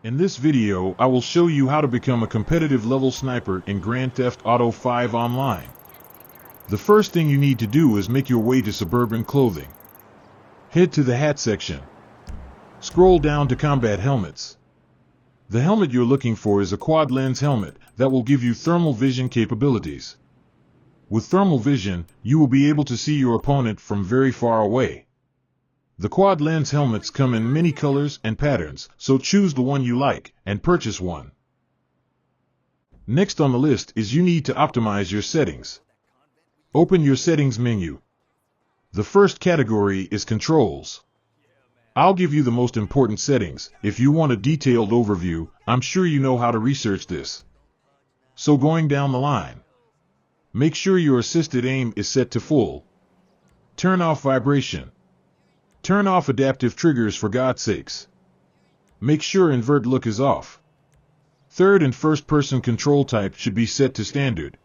In this video, I will show you how to become a competitive level sniper in Grand Theft Auto 5 Online. The first thing you need to do is make your way to Suburban Clothing. Head to the hat section. Scroll down to Combat Helmets. The helmet you're looking for is a quad lens helmet that will give you thermal vision capabilities. With thermal vision, you will be able to see your opponent from very far away. The quad lens helmets come in many colors and patterns, so choose the one you like and purchase one. Next on the list is you need to optimize your settings. Open your settings menu. The first category is controls. I'll give you the most important settings. If you want a detailed overview, I'm sure you know how to research this. So going down the line, make sure your assisted aim is set to full. Turn off vibration. Turn off adaptive triggers for God's sakes. Make sure invert look is off. Third and first person control type should be set to standard.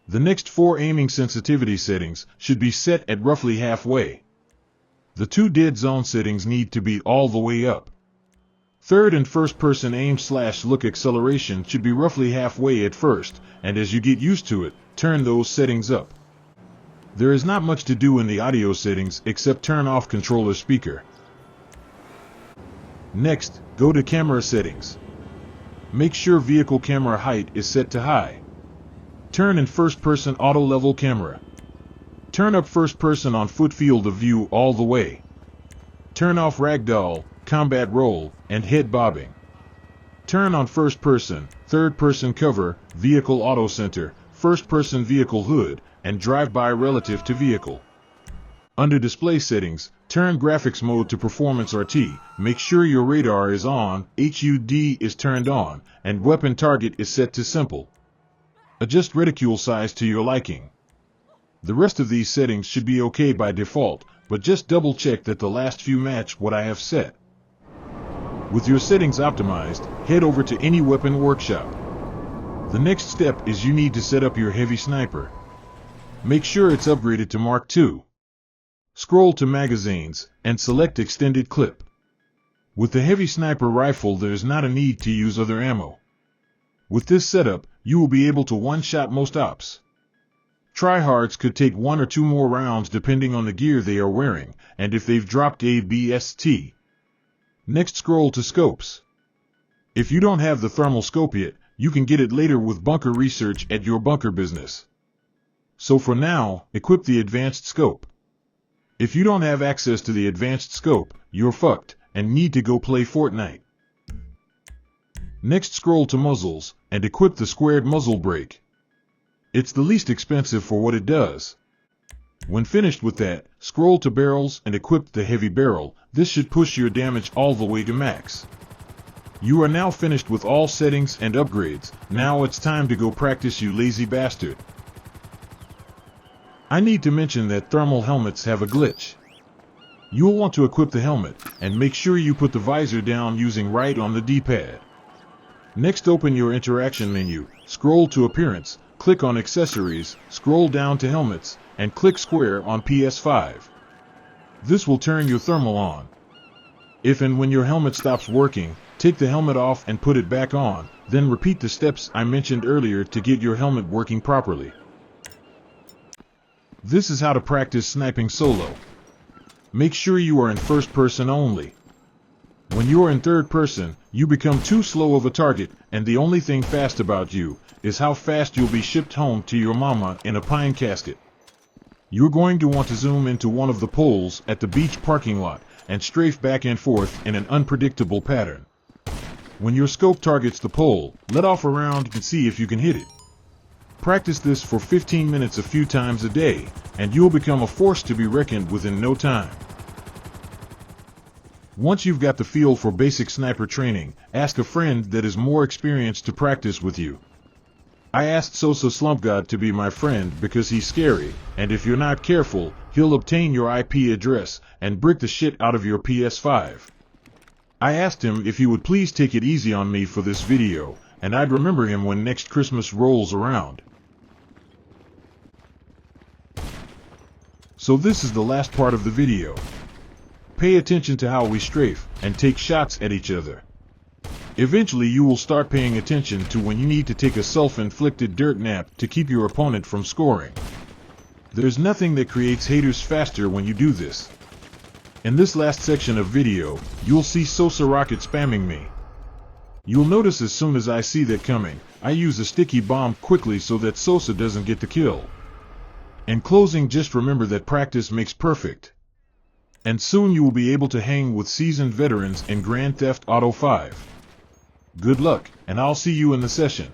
The next 4 aiming sensitivity settings should be set at roughly halfway. The 2 dead zone settings need to be all the way up. Third and first person aim/look acceleration should be roughly halfway at first, and as you get used to it, turn those settings up. There is not much to do in the audio settings except turn off controller speaker. Next, go to camera settings. Make sure vehicle camera height is set to high. Turn in first person auto level camera. Turn up first person on foot field of view all the way. Turn off ragdoll, combat roll, and head bobbing. Turn on first person, third person cover, vehicle auto center, first person vehicle hood, and drive-by relative to vehicle. Under display settings, turn graphics mode to performance RT. Make sure your radar is on, HUD is turned on, and weapon target is set to simple. Adjust reticule size to your liking. The rest of these settings should be okay by default, but just double check that the last few match what I have set. With your settings optimized, head over to any weapon workshop. The next step is you need to set up your heavy sniper. Make sure it's upgraded to Mark II. Scroll to magazines and select extended clip. With the heavy sniper rifle, there is not a need to use other ammo. With this setup, you will be able to one-shot most ops. Tryhards could take 1 or 2 more rounds depending on the gear they are wearing and if they've dropped ABST. Next, scroll to scopes. If you don't have the thermal scope yet, you can get it later with bunker research at your bunker business. So for now, equip the advanced scope. If you don't have access to the advanced scope, you're fucked and need to go play Fortnite. Next, scroll to muzzles and equip the squared muzzle brake. It's the least expensive for what it does. When finished with that, scroll to barrels and equip the heavy barrel. This should push your damage all the way to max. You are now finished with all settings and upgrades. Now it's time to go practice, you lazy bastard. I need to mention that thermal helmets have a glitch. You will want to equip the helmet and make sure you put the visor down using right on the D-pad. Next, open your interaction menu, scroll to appearance, click on accessories, scroll down to helmets, and click square on PS5. This will turn your thermal on. If and when your helmet stops working, take the helmet off and put it back on, then repeat the steps I mentioned earlier to get your helmet working properly. This is how to practice sniping solo. Make sure you are in first person only. When you are in third person, you become too slow of a target, and the only thing fast about you is how fast you'll be shipped home to your mama in a pine casket. You're going to want to zoom into one of the poles at the beach parking lot and strafe back and forth in an unpredictable pattern. When your scope targets the pole, let off a round and see if you can hit it. Practice this for 15 minutes a few times a day, and you'll become a force to be reckoned with in no time. Once you've got the feel for basic sniper training, ask a friend that is more experienced to practice with you. I asked Sosa Slumpgod to be my friend because he's scary, and if you're not careful, he'll obtain your IP address and brick the shit out of your PS5. I asked him if he would please take it easy on me for this video, and I'd remember him when next Christmas rolls around. So this is the last part of the video. Pay attention to how we strafe and take shots at each other. Eventually you will start paying attention to when you need to take a self-inflicted dirt nap to keep your opponent from scoring. There's nothing that creates haters faster when you do this. In this last section of video, you'll see Sosa Rocket spamming me. You'll notice as soon as I see that coming, I use a sticky bomb quickly so that Sosa doesn't get the kill. In closing, just remember that practice makes perfect. And soon you will be able to hang with seasoned veterans in Grand Theft Auto 5. Good luck, and I'll see you in the session.